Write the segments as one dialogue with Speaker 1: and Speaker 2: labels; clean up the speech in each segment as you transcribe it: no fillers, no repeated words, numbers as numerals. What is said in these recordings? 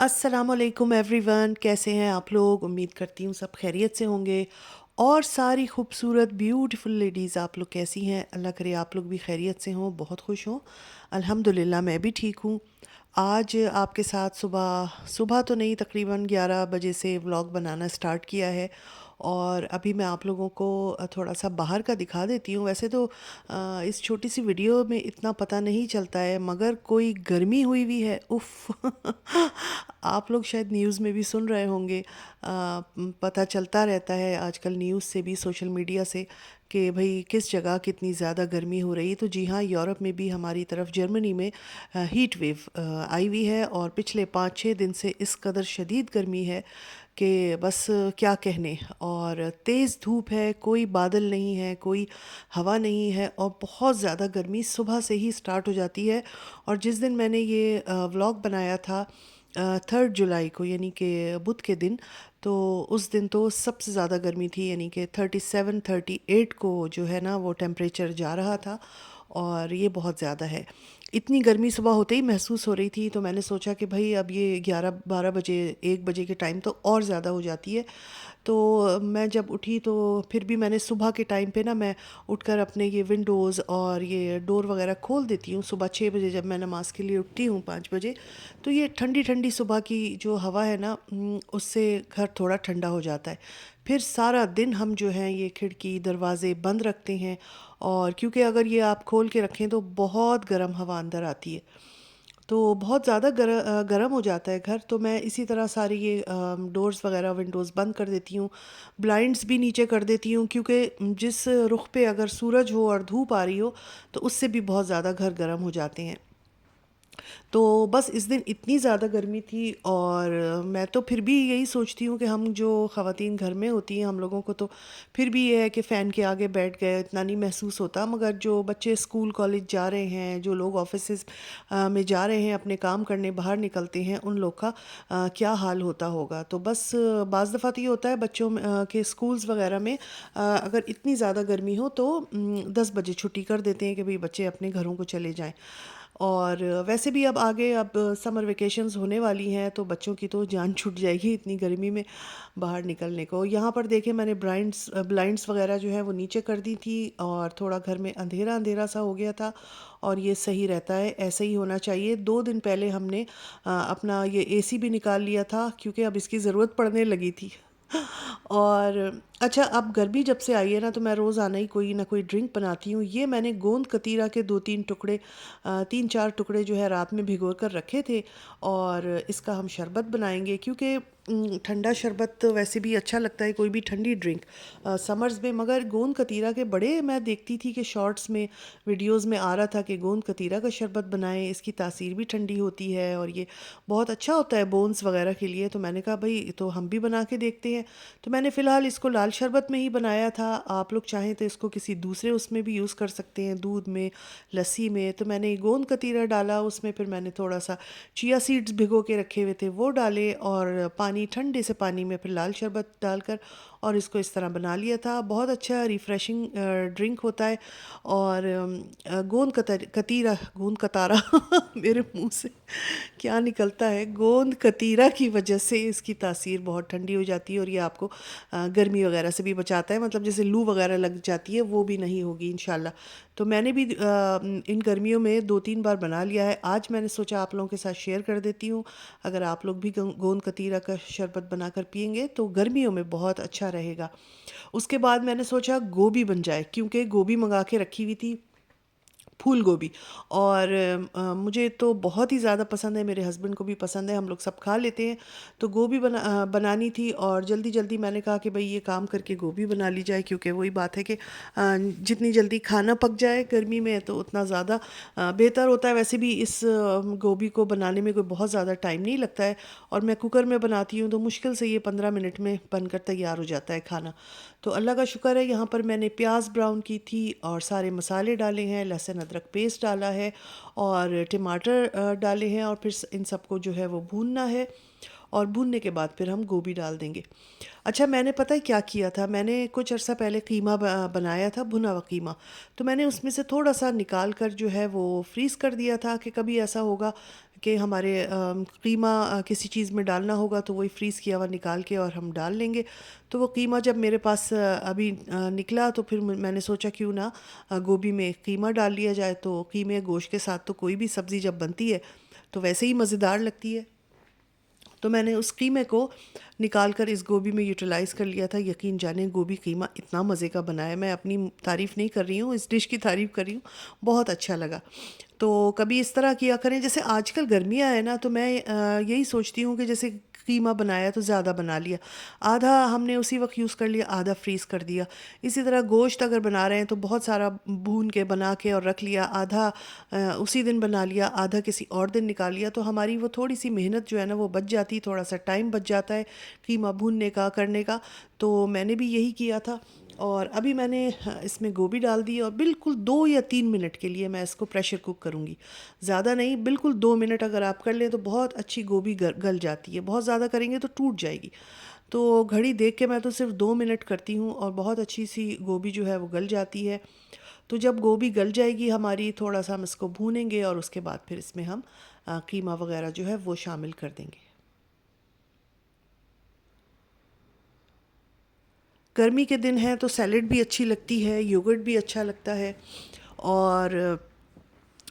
Speaker 1: अस्सलामुअलैकुम एवरीवन, कैसे हैं आप लोग। उम्मीद करती हूँ सब खैरियत से होंगे। और सारी खूबसूरत ब्यूटीफुल लेडीज़, आप लोग कैसी हैं। अल्लाह करे आप लोग भी खैरियत से हों, बहुत खुश हों। अल्हम्दुलिल्लाह मैं भी ठीक हूँ। आज आपके साथ सुबह सुबह तो नहीं, तकरीबन 11 बजे से व्लॉग बनाना स्टार्ट किया है। और अभी मैं आप लोगों को थोड़ा सा बाहर का दिखा देती हूँ। वैसे तो इस छोटी सी वीडियो में इतना पता नहीं चलता है, मगर कोई गर्मी हुई हुई है, उफ़। आप लोग शायद न्यूज़ में भी सुन रहे होंगे। पता चलता रहता है आजकल न्यूज़ से भी, सोशल मीडिया से, कि भाई किस जगह कितनी ज़्यादा गर्मी हो रही है। तो जी हाँ, यूरोप में भी हमारी तरफ जर्मनी में हीट वेव आई हुई है। और पिछले 5-6 दिन से इस कदर शदीद गर्मी है कि बस क्या कहने। और तेज़ धूप है, कोई बादल नहीं है, कोई हवा नहीं है, और बहुत ज़्यादा गर्मी सुबह से ही स्टार्ट हो जाती है। और जिस दिन मैंने ये व्लॉग बनाया था 3 जुलाई को, यानी कि बुध के दिन, तो उस दिन तो सबसे ज़्यादा गर्मी थी, यानी कि 37-38 को जो है ना वो टेम्परेचर जा रहा था। और ये बहुत ज़्यादा है। इतनी गर्मी सुबह होते ही महसूस हो रही थी, तो मैंने सोचा कि भाई अब ये 11-12 बजे, 1 बजे के टाइम तो और ज़्यादा हो जाती है। तो मैं जब उठी तो फिर भी मैंने सुबह के टाइम पे ना, मैं उठकर अपने ये विंडोज़ और ये डोर वगैरह खोल देती हूँ। सुबह 6 बजे जब मैं नमाज़ के लिए उठती हूँ, 5 बजे, तो ये ठंडी ठंडी सुबह की जो हवा है ना, उससे घर थोड़ा ठंडा हो जाता है। फिर सारा दिन हम जो हैं ये खिड़की दरवाज़े बंद रखते हैं। और क्योंकि अगर ये आप खोल के रखें तो बहुत गर्म हवा अंदर आती है, तो बहुत ज़्यादा गर्म हो जाता है घर। तो मैं इसी तरह सारी ये डोर्स वगैरह, विंडोज़ बंद कर देती हूँ। ब्लाइंड्स भी नीचे कर देती हूँ, क्योंकि जिस रुख पे अगर सूरज हो और धूप आ रही हो, तो उससे भी बहुत ज़्यादा घर गर्म हो जाते हैं। तो बस इस दिन इतनी ज़्यादा गर्मी थी। और मैं तो फिर भी यही सोचती हूँ कि हम जो ख़वातीन घर में होती हैं, हम लोगों को तो फिर भी ये है कि फ़ैन के आगे बैठ गए, इतना नहीं महसूस होता। मगर जो बच्चे स्कूल कॉलेज जा रहे हैं, जो लोग ऑफिसेज़ में जा रहे हैं अपने काम करने, बाहर निकलते हैं, उन लोग का क्या हाल होता होगा। तो बस बाज़ दफ़ा तो ये होता है बच्चों में के स्कूल्स वगैरह में, अगर इतनी ज़्यादा गर्मी हो तो 10 बजे छुट्टी कर देते हैं कि भाई बच्चे अपने घरों को चले जाएं। और वैसे भी अब आगे, अब समर वेकेशंस होने वाली हैं, तो बच्चों की तो जान छूट जाएगी इतनी गर्मी में बाहर निकलने को। यहाँ पर देखें, मैंने ब्लाइंड्स वगैरह जो है वो नीचे कर दी थी, और थोड़ा घर में अंधेरा अंधेरा सा हो गया था। और ये सही रहता है, ऐसे ही होना चाहिए। 2 दिन पहले हमने अपना ये एसी भी निकाल लिया था, क्योंकि अब इसकी ज़रूरत पड़ने लगी थी। और अच्छा, अब गर्मी जब से आई है ना, तो मैं रोज़ाना ही कोई ना कोई ड्रिंक बनाती हूँ। ये मैंने गोंद कतीरा के 2-3 टुकड़े, 3-4 टुकड़े जो है रात में भिगो कर रखे थे। और इसका हम शरबत बनाएंगे, क्योंकि ठंडा शरबत तो वैसे भी अच्छा लगता है, कोई भी ठंडी ड्रिंक समर्स में। मगर गोंद कतीरा के बड़े मैं देखती थी कि शॉर्ट्स में, वीडियोस में आ रहा था कि गोंद कतीरा का शरबत बनाएं, इसकी तासीर भी ठंडी होती है और ये बहुत अच्छा होता है बोन्स वगैरह के लिए। तो मैंने कहा भाई तो हम भी बना के देखते हैं। तो मैंने फ़िलहाल इसको लाल शरबत में ही बनाया था। आप लोग चाहें तो इसको किसी दूसरे उसमें भी यूज़ कर सकते हैं, दूध में, लस्सी में। तो मैंने गोंद कतीरा डाला उसमें, फिर मैंने थोड़ा सा चिया सीड्स भिगो के रखे हुए थे वो डाले, और पानी, ठंडे से पानी में फिर लाल शरबत डालकर और इसको इस तरह बना लिया था। बहुत अच्छा रिफ़्रेशिंग ड्रिंक होता है। और कतीरा, गोंद कतारा मेरे मुंह से क्या निकलता है, गोंद कतीरा की वजह से इसकी तासीर बहुत ठंडी हो जाती है, और ये आपको गर्मी वगैरह से भी बचाता है। मतलब जैसे लू वगैरह लग जाती है, वो भी नहीं होगी इंशाल्लाह। तो मैंने भी इन गर्मियों में 2-3 बार बना लिया है। आज मैंने सोचा आप लोगों के साथ शेयर कर देती हूँ। अगर आप लोग भी गोंद कतीरा का शरबत बनाकर पियेंगे तो गर्मियों में बहुत अच्छा रहेगा। उसके बाद मैंने सोचा गोभी बन जाए, क्योंकि गोभी मंगा के रखी हुई थी, फूल गोभी। और मुझे तो बहुत ही ज़्यादा पसंद है, मेरे हस्बैंड को भी पसंद है, हम लोग सब खा लेते हैं। तो गोभी बनानी थी, और जल्दी जल्दी मैंने कहा कि भाई ये काम करके गोभी बना ली जाए, क्योंकि वही बात है कि जितनी जल्दी खाना पक जाए गर्मी में तो उतना ज़्यादा बेहतर होता है। वैसे भी इस गोभी को बनाने में कोई बहुत ज़्यादा टाइम नहीं लगता है, और मैं कुकर में बनाती हूँ तो मुश्किल से ये 15 मिनट में बनकर तैयार हो जाता है खाना। तो अल्लाह का शुक्र है, यहाँ पर मैंने प्याज ब्राउन की थी और सारे मसाले डाले हैं, लहसुन अदरक पेस्ट डाला है, और टमाटर डाले हैं, और फिर इन सबको जो है वो भूनना है। और भूनने के बाद फिर हम गोभी डाल देंगे। अच्छा, मैंने पता है क्या किया था, मैंने कुछ अर्सा पहले कीमा बनाया था, भुना हुआ कीमा। तो मैंने उसमें से थोड़ा सा निकाल कर जो है वो फ्रीज़ कर दिया था, कि कभी ऐसा होगा कि हमारे कीमा किसी चीज़ में डालना होगा तो वही फ्रीज़ किया हुआ निकाल के और हम डाल लेंगे। तो वो कीमा जब मेरे पास अभी निकला तो फिर मैंने सोचा क्यों ना गोभी में कीमा डाल लिया जाए। तो कीमे गोश्त के साथ तो कोई भी सब्ज़ी जब बनती है तो वैसे ही मज़ेदार लगती है। तो मैंने उस कीमे को निकाल कर इस गोभी में यूटिलाइज़ कर लिया था। यकीन जाने गोभी कीमा इतना मज़े का बना है, मैं अपनी तारीफ़ नहीं कर रही हूँ, इस डिश की तारीफ़ कर रही हूँ, बहुत अच्छा लगा। तो कभी इस तरह किया करें, जैसे आजकल गर्मियाँ हैं ना तो मैं यही सोचती हूँ कि जैसे कीमा बनाया तो ज़्यादा बना लिया, आधा हमने उसी वक्त यूज़ कर लिया, आधा फ्रीज़ कर दिया। इसी तरह गोश्त अगर बना रहे हैं तो बहुत सारा भून के बना के और रख लिया, आधा उसी दिन बना लिया, आधा किसी और दिन निकाल लिया। तो हमारी वो थोड़ी सी मेहनत जो है ना वो बच जाती, थोड़ा सा टाइम बच जाता है कीमा भूनने का, करने का। तो मैंने भी यही किया था। और अभी मैंने इसमें गोभी डाल दी और बिल्कुल 2 या 3 मिनट के लिए मैं इसको प्रेशर कुक करूँगी, ज़्यादा नहीं, बिल्कुल 2 मिनट अगर आप कर लें तो बहुत अच्छी गोभी गल जाती है। बहुत ज़्यादा करेंगे तो टूट जाएगी। तो घड़ी देख के मैं तो सिर्फ 2 मिनट करती हूँ और बहुत अच्छी सी गोभी जो है वो गल जाती है। तो जब गोभी गल जाएगी हमारी, थोड़ा सा हम इसको भूनेंगे और उसके बाद फिर इसमें हम कीमा वगैरह जो है वो शामिल कर देंगे। गर्मी के दिन हैं तो सैलेड भी अच्छी लगती है, योगर्ट भी अच्छा लगता है। और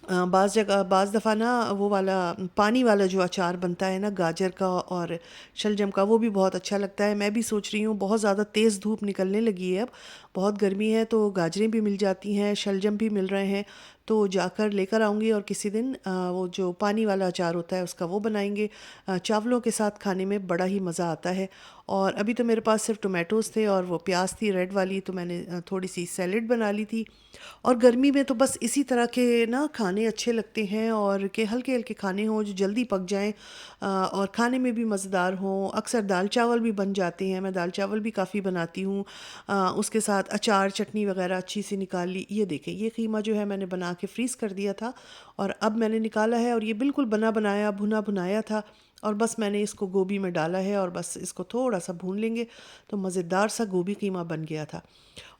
Speaker 1: बाज़ जगह बाज़ दफ़ा ना वो वाला पानी वाला जो अचार बनता है ना गाजर का और शलजम का, वो भी बहुत अच्छा लगता है। मैं भी सोच रही हूँ, बहुत ज़्यादा तेज़ धूप निकलने लगी है अब, बहुत गर्मी है तो गाजरें भी मिल जाती हैं, शलजम भी मिल रहे हैं। तो जाकर लेकर आऊँगी और किसी दिन वो जो पानी वाला अचार होता है उसका वो बनाएंगे। चावलों के साथ खाने में बड़ा ही मज़ा आता है। और अभी तो मेरे पास सिर्फ टोमेटोज़ थे और वो प्याज थी रेड वाली, तो मैंने थोड़ी सी सैलेड बना ली थी। और गर्मी में तो बस इसी तरह के ना खाने अच्छे लगते हैं, और के हल्के हल्के खाने हों जो जल्दी पक जाएं और खाने में भी मज़ेदार हों। अक्सर दाल चावल भी बन जाते हैं, मैं दाल चावल भी काफ़ी बनाती हूँ। उसके साथ अचार चटनी वगैरह अच्छी सी निकाल ली। ये देखें, ये कीमा जो है मैंने बना के फ्रीज़ कर दिया था और अब मैंने निकाला है, और ये बिल्कुल बना बनाया भुना भुनाया था। और बस मैंने इसको गोभी में डाला है और बस इसको थोड़ा सा भून लेंगे तो मज़ेदार सा गोभी कीमा बन गया था।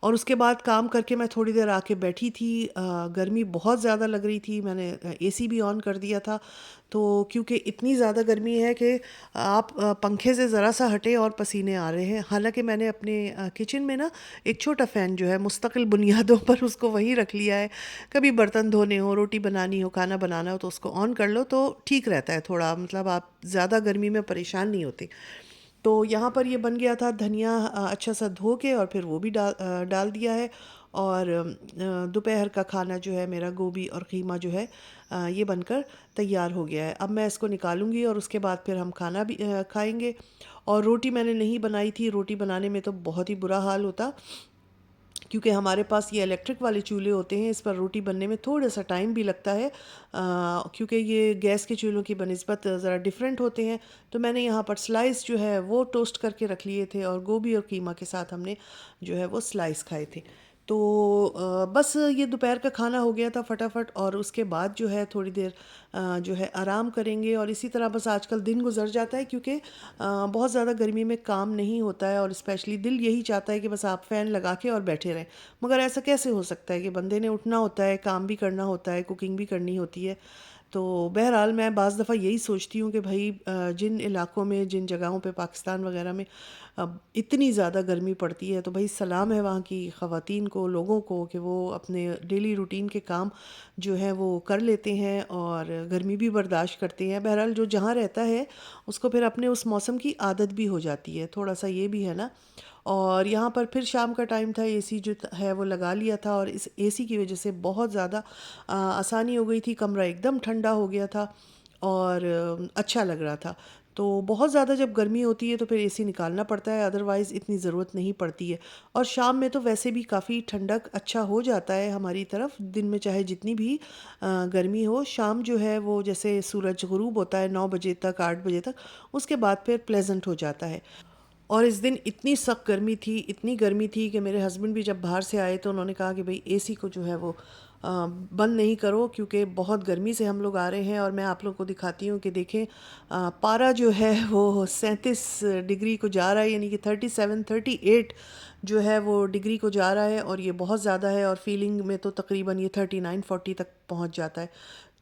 Speaker 1: और उसके बाद काम करके मैं थोड़ी देर आके बैठी थी। गर्मी बहुत ज़्यादा लग रही थी, मैंने एसी भी ऑन कर दिया था। तो क्योंकि इतनी ज़्यादा गर्मी है कि आप पंखे से ज़रा सा हटे और पसीने आ रहे हैं। हालांकि मैंने अपने किचन में ना एक छोटा फ़ैन जो है मुस्तकिल बुनियादों पर उसको वहीं रख लिया है। कभी बर्तन धोने हो, रोटी बनानी हो, खाना बनाना हो तो उसको ऑन कर लो तो ठीक रहता है थोड़ा, मतलब आप ज़्यादा गर्मी में परेशान नहीं होते। तो यहाँ पर ये बन गया था धनिया अच्छा सा धो के और फिर वो भी डाल दिया है। और दोपहर का खाना जो है मेरा गोभी और कीमा जो है ये बनकर तैयार हो गया है। अब मैं इसको निकालूंगी और उसके बाद फिर हम खाना भी खाएंगे। और रोटी मैंने नहीं बनाई थी, रोटी बनाने में तो बहुत ही बुरा हाल होता, क्योंकि हमारे पास ये इलेक्ट्रिक वाले चूल्हे होते हैं, इस पर रोटी बनने में थोड़ा सा टाइम भी लगता है क्योंकि ये गैस के चूल्हों की बनस्बत ज़रा डिफरेंट होते हैं। तो मैंने यहाँ पर स्लाइस जो है वो टोस्ट करके रख लिए थे और गोभी और कीमा के साथ हमने जो है वो स्लाइस खाए थे। तो बस ये दोपहर का खाना हो गया था फटाफट, और उसके बाद जो है थोड़ी देर जो है आराम करेंगे। और इसी तरह बस आजकल दिन गुजर जाता है क्योंकि बहुत ज़्यादा गर्मी में काम नहीं होता है, और स्पेशली दिल यही चाहता है कि बस आप फ़ैन लगा के और बैठे रहें। मगर ऐसा कैसे हो सकता है कि बंदे ने उठना होता है, काम भी करना होता है, कुकिंग भी करनी होती है। तो बहरहाल मैं बाज़ दफ़ा यही सोचती हूँ कि भाई जिन इलाकों में, जिन जगहों पे पाकिस्तान वगैरह में इतनी ज़्यादा गर्मी पड़ती है, तो भाई सलाम है वहाँ की ख़वातीन को, लोगों को, कि वो अपने डेली रूटीन के काम जो है वो कर लेते हैं और गर्मी भी बर्दाश्त करते हैं। बहरहाल जो जहाँ रहता है उसको फिर अपने उस मौसम की आदत भी हो जाती है, थोड़ा सा ये भी है ना। और यहाँ पर फिर शाम का टाइम था, एसी जो है वो लगा लिया था और इस एसी की वजह से बहुत ज़्यादा आसानी हो गई थी, कमरा एकदम ठंडा हो गया था और अच्छा लग रहा था। तो बहुत ज़्यादा जब गर्मी होती है तो फिर एसी निकालना पड़ता है, अदरवाइज़ इतनी ज़रूरत नहीं पड़ती है। और शाम में तो वैसे भी काफ़ी ठंडक अच्छा हो जाता है हमारी तरफ, दिन में चाहे जितनी भी गर्मी हो, शाम जो है वो जैसे सूरज गुरूब होता है 9 बजे तक, 8 बजे तक, उसके बाद फिर प्लेजेंट हो जाता है। और इस दिन इतनी सख्त गर्मी थी, इतनी गर्मी थी कि मेरे हस्बैंड भी जब बाहर से आए तो उन्होंने कहा कि भाई एसी को जो है वो बंद नहीं करो, क्योंकि बहुत गर्मी से हम लोग आ रहे हैं। और मैं आप लोग को दिखाती हूँ कि देखें पारा जो है वो 37 डिग्री को जा रहा है, यानी कि 37, 38 जो है वो डिग्री को जा रहा है, और ये बहुत ज़्यादा है। और फीलिंग में तो तकरीबन ये 39, 40 तक पहुँच जाता है।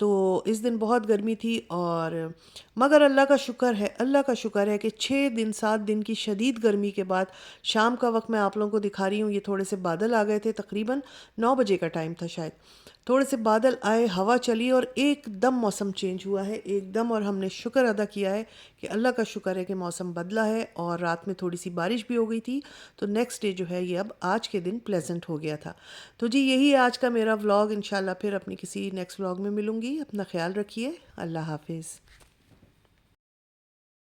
Speaker 1: तो इस दिन बहुत गर्मी थी। और मगर अल्लाह का शुक्र है कि 6 दिन 7 दिन की शदीद गर्मी के बाद शाम का वक्त मैं आप लोगों को दिखा रही हूँ, ये थोड़े से बादल आ गए थे, तकरीबन 9 बजे का टाइम था शायद। थोड़े से बादल आए, हवा चली और एकदम मौसम चेंज हुआ है एकदम। और हमने शुक्र अदा किया है कि अल्लाह का शुक्र है कि मौसम बदला है। और रात में थोड़ी सी बारिश भी हो गई थी, तो नेक्स्ट डे जो है ये अब आज के दिन प्लेजेंट हो गया था। तो जी यही है आज का मेरा व्लॉग। इंशाल्लाह फिर अपनी किसी नेक्स्ट व्लॉग में मिलूँगी। अपना ख्याल रखिए। अल्लाह हाफिज़।